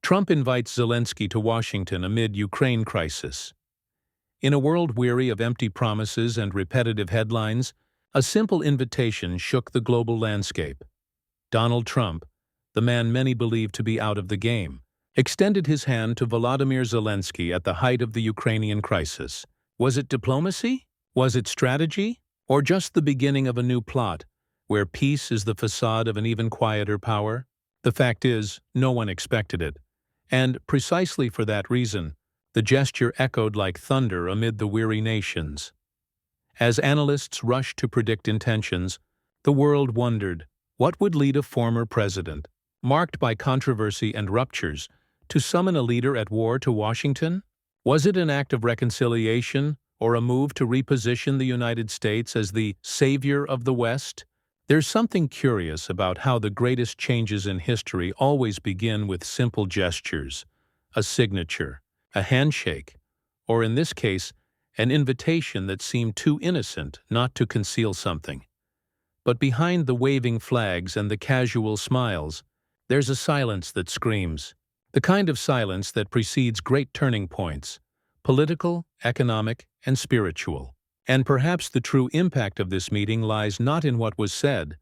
Trump invites Zelensky to Washington amid Ukraine crisis. In a world weary of empty promises and repetitive headlines, a simple invitation shook the global landscape. Donald Trump, the man many believe to be out of the game, extended his hand to Volodymyr Zelensky at the height of the Ukrainian crisis. Was it diplomacy? Was it strategy? Or just the beginning of a new plot, where peace is the facade of an even quieter power? The fact is, no one expected it. And, precisely for that reason, the gesture echoed like thunder amid the weary nations. As analysts rushed to predict intentions, the world wondered, what would lead a former president, marked by controversy and ruptures, to summon a leader at war to Washington? Was it an act of reconciliation, or a move to reposition the United States as the savior of the West? There's something curious about how the greatest changes in history always begin with simple gestures, a signature, a handshake, or in this case, an invitation that seemed too innocent not to conceal something. But behind the waving flags and the casual smiles, there's a silence that screams, the kind of silence that precedes great turning points, political, economic, and spiritual. And perhaps the true impact of this meeting lies not in what was said,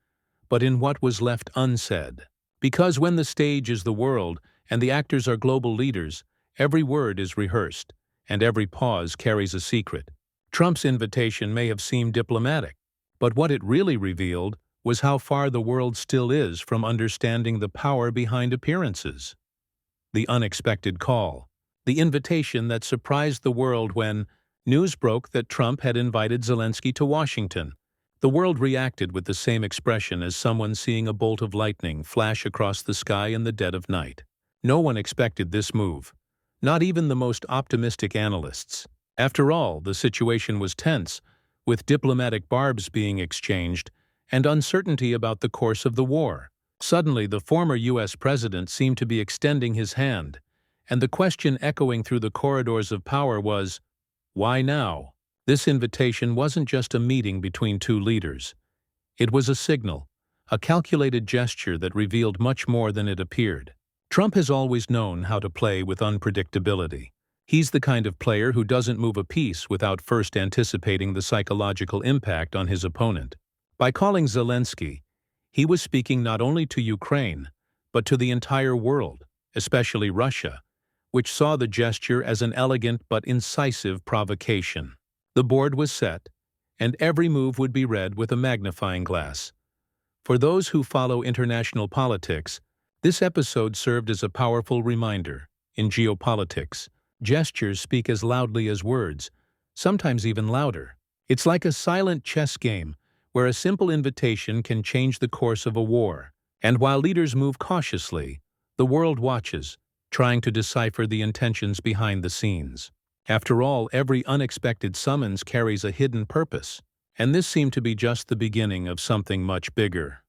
but in what was left unsaid. Because when the stage is the world and the actors are global leaders, every word is rehearsed, and every pause carries a secret. Trump's invitation may have seemed diplomatic, but what it really revealed was how far the world still is from understanding the power behind appearances. The unexpected call, the invitation that surprised the world when news broke that Trump had invited Zelensky to Washington. The world reacted with the same expression as someone seeing a bolt of lightning flash across the sky in the dead of night. No one expected this move, not even the most optimistic analysts. After all, the situation was tense, with diplomatic barbs being exchanged and uncertainty about the course of the war. Suddenly, the former U.S. president seemed to be extending his hand, and the question echoing through the corridors of power was, why now? This invitation wasn't just a meeting between two leaders. It was a signal, a calculated gesture that revealed much more than it appeared. Trump has always known how to play with unpredictability. He's the kind of player who doesn't move a piece without first anticipating the psychological impact on his opponent. By calling Zelensky, he was speaking not only to Ukraine, but to the entire world, especially Russia, which saw the gesture as an elegant but incisive provocation. The board was set, and every move would be read with a magnifying glass. For those who follow international politics, this episode served as a powerful reminder. In geopolitics, gestures speak as loudly as words, sometimes even louder. It's like a silent chess game where a simple invitation can change the course of a war. And while leaders move cautiously, the world watches, trying to decipher the intentions behind the scenes. After all, every unexpected summons carries a hidden purpose, and this seemed to be just the beginning of something much bigger.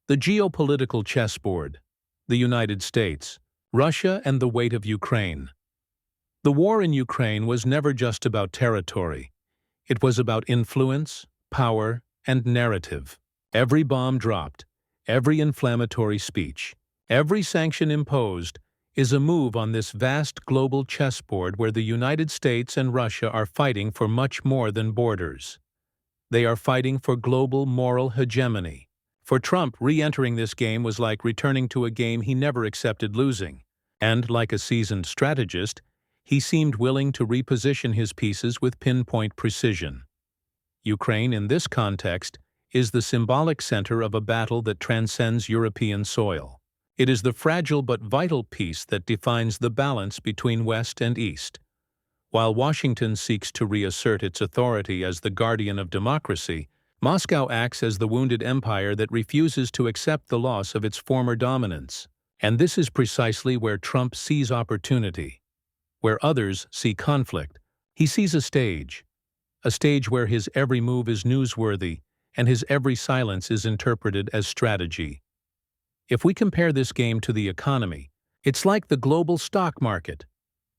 The geopolitical chessboard, the United States, Russia, and the weight of Ukraine. The war in Ukraine was never just about territory. It was about influence, power, and narrative. Every bomb dropped, every inflammatory speech, every sanction imposed, is a move on this vast global chessboard where the United States and Russia are fighting for much more than borders. They are fighting for global moral hegemony. For Trump, re-entering this game was like returning to a game he never accepted losing. And, like a seasoned strategist, he seemed willing to reposition his pieces with pinpoint precision. Ukraine, in this context, is the symbolic center of a battle that transcends European soil. It is the fragile but vital piece that defines the balance between West and East. While Washington seeks to reassert its authority as the guardian of democracy, Moscow acts as the wounded empire that refuses to accept the loss of its former dominance. And this is precisely where Trump sees opportunity. Where others see conflict, he sees a stage where his every move is newsworthy and his every silence is interpreted as strategy. If we compare this game to the economy, it's like the global stock market.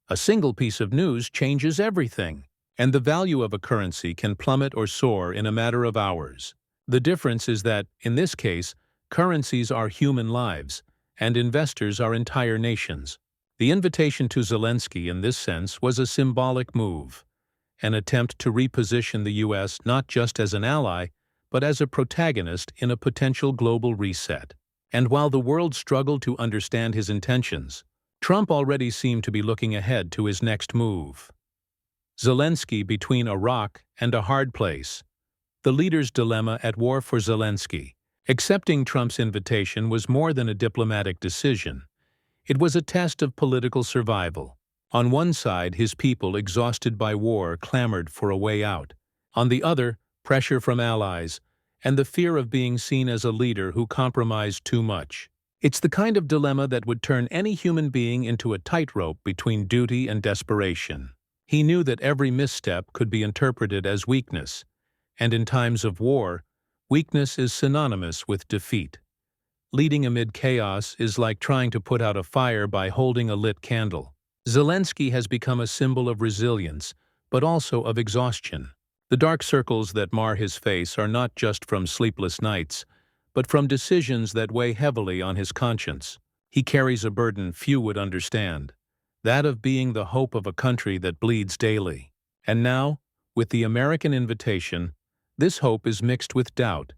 A single piece of news changes everything, and the value of a currency can plummet or soar in a matter of hours. The difference is that, in this case, currencies are human lives, and investors are entire nations. The invitation to Zelensky in this sense was a symbolic move, an attempt to reposition the U.S. not just as an ally, but as a protagonist in a potential global reset. And while the world struggled to understand his intentions, Trump already seemed to be looking ahead to his next move. Zelensky between a rock and a hard place. The leader's dilemma at war for Zelensky. Accepting Trump's invitation was more than a diplomatic decision. It was a test of political survival. On one side, his people, exhausted by war, clamored for a way out. On the other, pressure from allies, and the fear of being seen as a leader who compromised too much. It's the kind of dilemma that would turn any human being into a tightrope between duty and desperation. He knew that every misstep could be interpreted as weakness, and in times of war, weakness is synonymous with defeat. Leading amid chaos is like trying to put out a fire by holding a lit candle. Zelensky has become a symbol of resilience, but also of exhaustion. The dark circles that mar his face are not just from sleepless nights, but from decisions that weigh heavily on his conscience. He carries a burden few would understand, that of being the hope of a country that bleeds daily. And now, with the American invitation, this hope is mixed with doubt.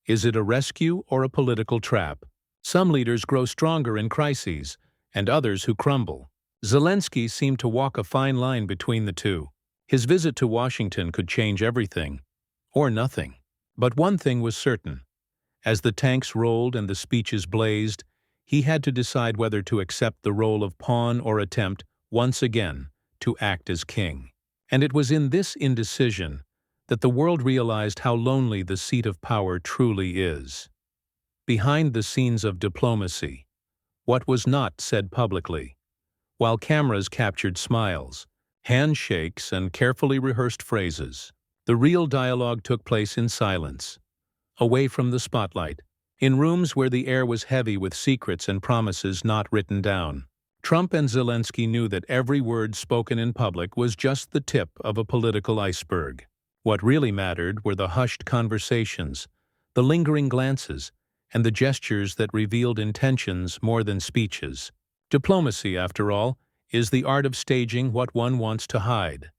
Is it a rescue or a political trap? Some leaders grow stronger in crises, and others who crumble. Zelensky seemed to walk a fine line between the two. His visit to Washington could change everything, or nothing. But one thing was certain. As the tanks rolled and the speeches blazed, he had to decide whether to accept the role of pawn or attempt, once again, to act as king. And it was in this indecision that the world realized how lonely the seat of power truly is. Behind the scenes of diplomacy, what was not said publicly, while cameras captured smiles, handshakes, and carefully rehearsed phrases, the real dialogue took place in silence, away from the spotlight, in rooms where the air was heavy with secrets and promises not written down. Trump and Zelensky knew that every word spoken in public was just the tip of a political iceberg. What really mattered were the hushed conversations, the lingering glances, and the gestures that revealed intentions more than speeches. Diplomacy, after all, is the art of staging what one wants to hide.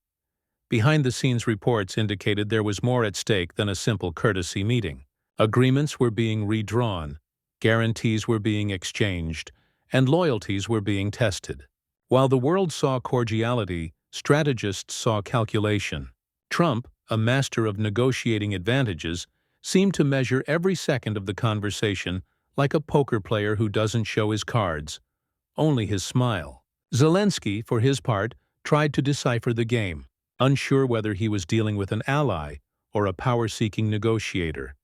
Behind-the-scenes reports indicated there was more at stake than a simple courtesy meeting. Agreements were being redrawn, guarantees were being exchanged, and loyalties were being tested. While the world saw cordiality, strategists saw calculation. Trump, a master of negotiating advantages, seemed to measure every second of the conversation like a poker player who doesn't show his cards, only his smile. Zelensky, for his part, tried to decipher the game, unsure whether he was dealing with an ally or a power-seeking negotiator.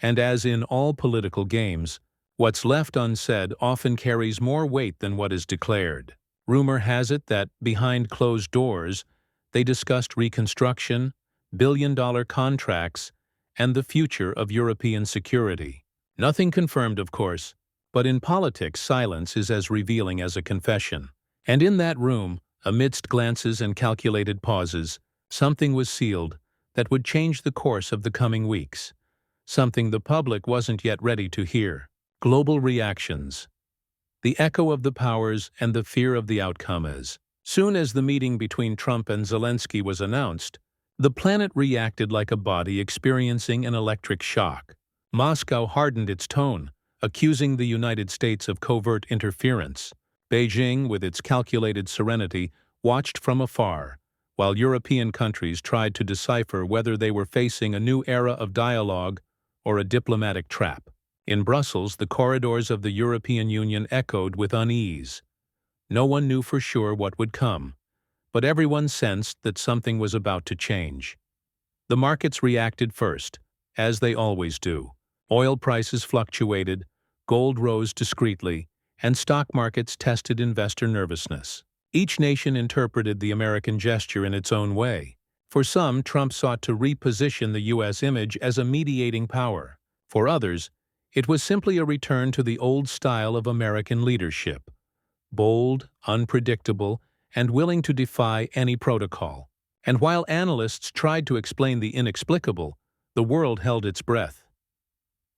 And as in all political games, what's left unsaid often carries more weight than what is declared. Rumor has it that, behind closed doors, they discussed reconstruction, billion-dollar contracts, and the future of European security. Nothing confirmed, of course, but in politics silence is as revealing as a confession. And in that room, amidst glances and calculated pauses, something was sealed that would change the course of the coming weeks. Something the public wasn't yet ready to hear. Global reactions. The echo of the powers and the fear of the outcome as. Soon as the meeting between Trump and Zelensky was announced, the planet reacted like a body experiencing an electric shock. Moscow hardened its tone, accusing the United States of covert interference. Beijing, with its calculated serenity, watched from afar, while European countries tried to decipher whether they were facing a new era of dialogue or a diplomatic trap. In Brussels, the corridors of the European Union echoed with unease. No one knew for sure what would come, but everyone sensed that something was about to change. The markets reacted first, as they always do. Oil prices fluctuated, gold rose discreetly, and stock markets tested investor nervousness. Each nation interpreted the American gesture in its own way. For some, Trump sought to reposition the U.S. image as a mediating power. For others, it was simply a return to the old style of American leadership, bold, unpredictable, and willing to defy any protocol. And while analysts tried to explain the inexplicable, the world held its breath.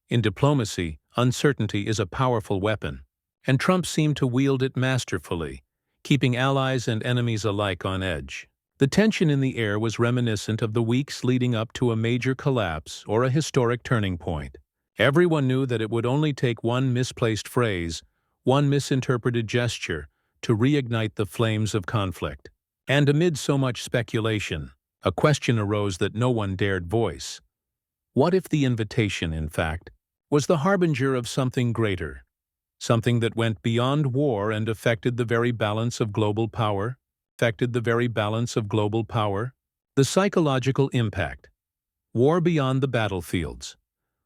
In diplomacy, uncertainty is a powerful weapon, and Trump seemed to wield it masterfully, keeping allies and enemies alike on edge. The tension in the air was reminiscent of the weeks leading up to a major collapse or a historic turning point. Everyone knew that it would only take one misplaced phrase, one misinterpreted gesture, to reignite the flames of conflict. And amid so much speculation, a question arose that no one dared voice. What if the invitation, in fact, was the harbinger of something greater? Something that went beyond war and affected the very balance of global power? The psychological impact. War beyond the battlefields.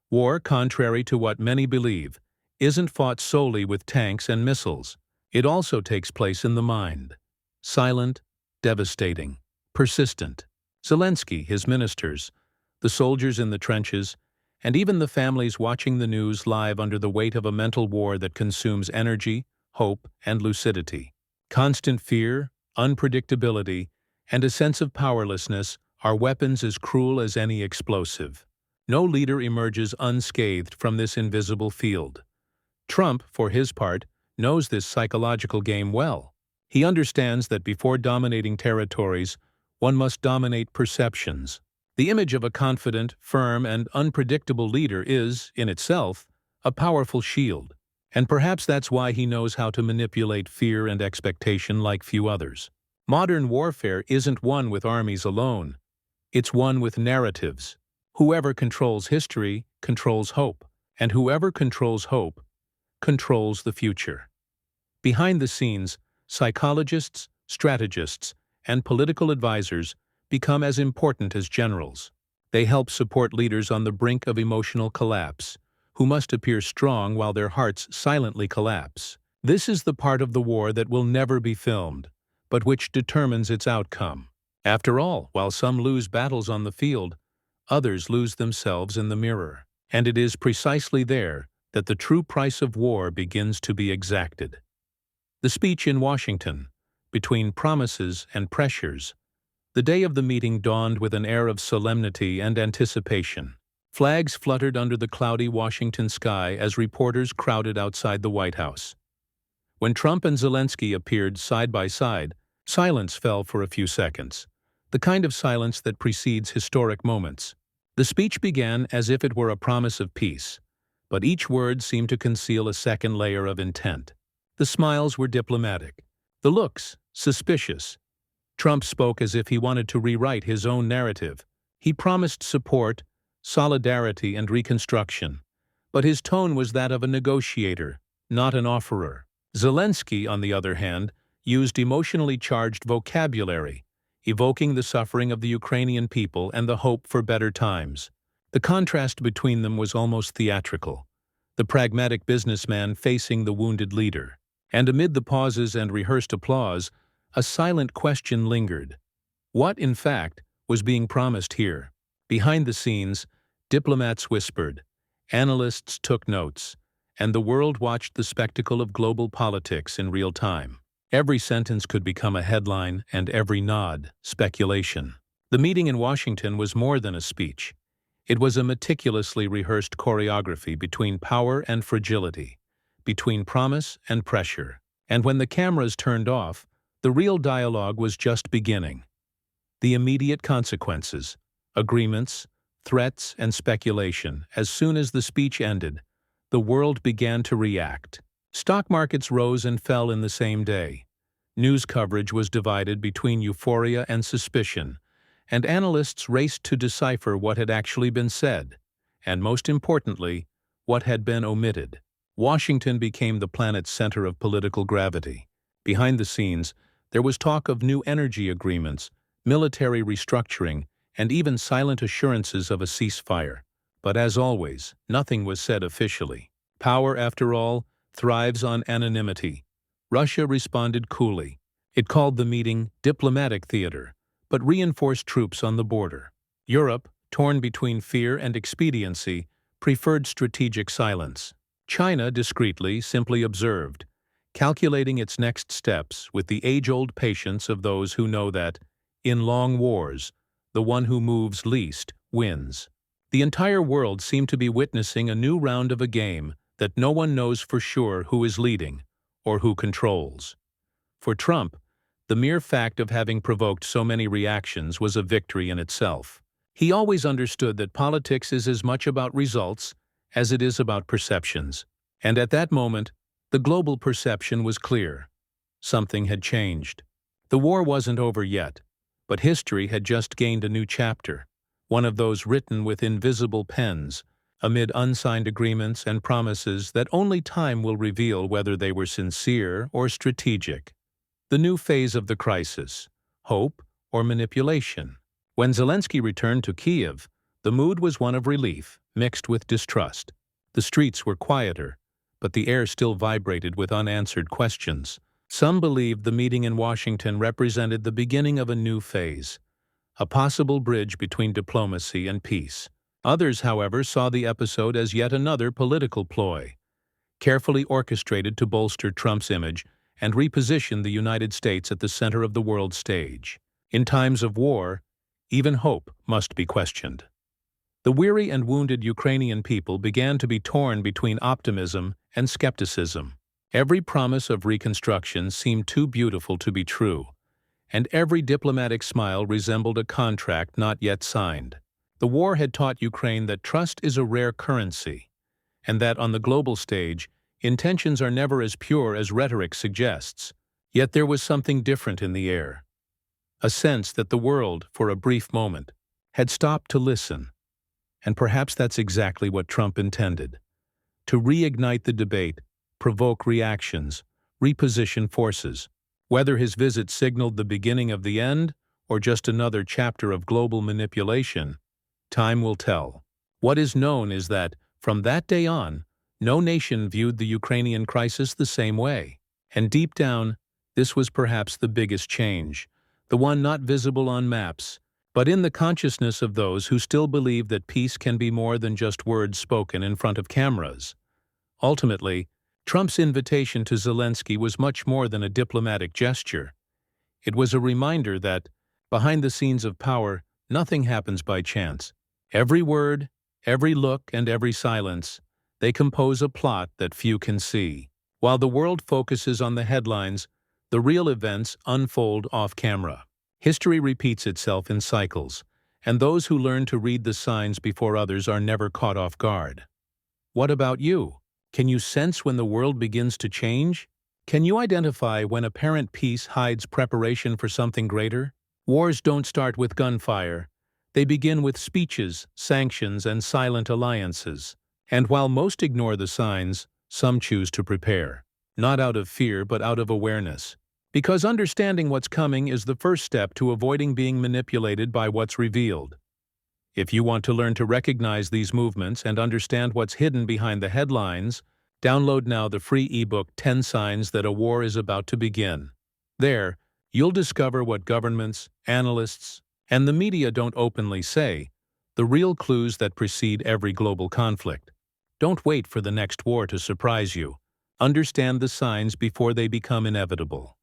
War, contrary to what many believe, isn't fought solely with tanks and missiles. It also takes place in the mind. Silent, devastating, persistent. Zelensky, his ministers, the soldiers in the trenches, and even the families watching the news live under the weight of a mental war that consumes energy, hope, and lucidity. Constant fear, unpredictability, and a sense of powerlessness are weapons as cruel as any explosive. No leader emerges unscathed from this invisible field. Trump, for his part, knows this psychological game well. He understands that before dominating territories, one must dominate perceptions. The image of a confident, firm, and unpredictable leader is, in itself, a powerful shield, and perhaps that's why he knows how to manipulate fear and expectation like few others. Modern warfare isn't won with armies alone. It's won with narratives. Whoever controls history controls hope, and whoever controls hope controls the future. Behind the scenes, psychologists, strategists, and political advisors become as important as generals. They help support leaders on the brink of emotional collapse, who must appear strong while their hearts silently collapse. This is the part of the war that will never be filmed, but which determines its outcome. After all, while some lose battles on the field, others lose themselves in the mirror. And it is precisely there that the true price of war begins to be exacted. The speech in Washington, between promises and pressures. The day of the meeting dawned with an air of solemnity and anticipation. Flags fluttered under the cloudy Washington sky as reporters crowded outside the White House. When Trump and Zelensky appeared side by side, silence fell for a few seconds, the kind of silence that precedes historic moments. The speech began as if it were a promise of peace, but each word seemed to conceal a second layer of intent. The smiles were diplomatic, the looks suspicious. Trump spoke as if he wanted to rewrite his own narrative. He promised support, solidarity, and reconstruction, but his tone was that of a negotiator, not an offerer. Zelensky, on the other hand, used emotionally charged vocabulary, evoking the suffering of the Ukrainian people and the hope for better times. The contrast between them was almost theatrical, the pragmatic businessman facing the wounded leader. And amid the pauses and rehearsed applause, a silent question lingered. What, in fact, was being promised here? Behind the scenes, diplomats whispered, analysts took notes, and the world watched the spectacle of global politics in real time. Every sentence could become a headline, and every nod, speculation. The meeting in Washington was more than a speech. It was a meticulously rehearsed choreography between power and fragility, between promise and pressure. And when the cameras turned off, the real dialogue was just beginning. The immediate consequences, agreements, threats, and speculation. As soon as the speech ended, the world began to react. Stock markets rose and fell in the same day. News coverage was divided between euphoria and suspicion, and analysts raced to decipher what had actually been said, and most importantly, what had been omitted. Washington became the planet's center of political gravity. Behind the scenes, there was talk of new energy agreements, military restructuring, and even silent assurances of a ceasefire. But as always, nothing was said officially. Power, after all, thrives on anonymity. Russia responded coolly. It called the meeting diplomatic theater, but reinforced troops on the border. Europe, torn between fear and expediency, preferred strategic silence. China, discreetly, simply observed, calculating its next steps with the age-old patience of those who know that, in long wars, the one who moves least wins. The entire world seemed to be witnessing a new round of a game that no one knows for sure who is leading or who controls. For Trump, the mere fact of having provoked so many reactions was a victory in itself. He always understood that politics is as much about results as it is about perceptions. And at that moment, the global perception was clear. Something had changed. The war wasn't over yet, but history had just gained a new chapter, one of those written with invisible pens, amid unsigned agreements and promises that only time will reveal whether they were sincere or strategic. The new phase of the crisis: hope or manipulation. When Zelensky returned to Kiev, the mood was one of relief, mixed with distrust. The streets were quieter, but the air still vibrated with unanswered questions. Some believed the meeting in Washington represented the beginning of a new phase, a possible bridge between diplomacy and peace. Others, however, saw the episode as yet another political ploy, carefully orchestrated to bolster Trump's image and reposition the United States at the center of the world stage. In times of war, even hope must be questioned. The weary and wounded Ukrainian people began to be torn between optimism and skepticism. Every promise of reconstruction seemed too beautiful to be true, and every diplomatic smile resembled a contract not yet signed. The war had taught Ukraine that trust is a rare currency, and that on the global stage, intentions are never as pure as rhetoric suggests. Yet there was something different in the air, a sense that the world, for a brief moment, had stopped to listen. And perhaps that's exactly what Trump intended: to reignite the debate, provoke reactions, reposition forces. Whether his visit signaled the beginning of the end or just another chapter of global manipulation, time will tell. What is known is that, from that day on, no nation viewed the Ukrainian crisis the same way. And deep down, this was perhaps the biggest change, the one not visible on maps, but in the consciousness of those who still believe that peace can be more than just words spoken in front of cameras. Ultimately, Trump's invitation to Zelensky was much more than a diplomatic gesture. It was a reminder that, behind the scenes of power, nothing happens by chance. Every word, every look, and every silence, they compose a plot that few can see. While the world focuses on the headlines, the real events unfold off-camera. History repeats itself in cycles, and those who learn to read the signs before others are never caught off guard. What about you? Can you sense when the world begins to change? Can you identify when apparent peace hides preparation for something greater? Wars don't start with gunfire. They begin with speeches, sanctions, and silent alliances. And while most ignore the signs, some choose to prepare. Not out of fear, but out of awareness. Because understanding what's coming is the first step to avoiding being manipulated by what's revealed. If you want to learn to recognize these movements and understand what's hidden behind the headlines, download now the free ebook 10 Signs That a War is About to Begin. There, you'll discover what governments, analysts, and the media don't openly say, the real clues that precede every global conflict. Don't wait for the next war to surprise you. Understand the signs before they become inevitable.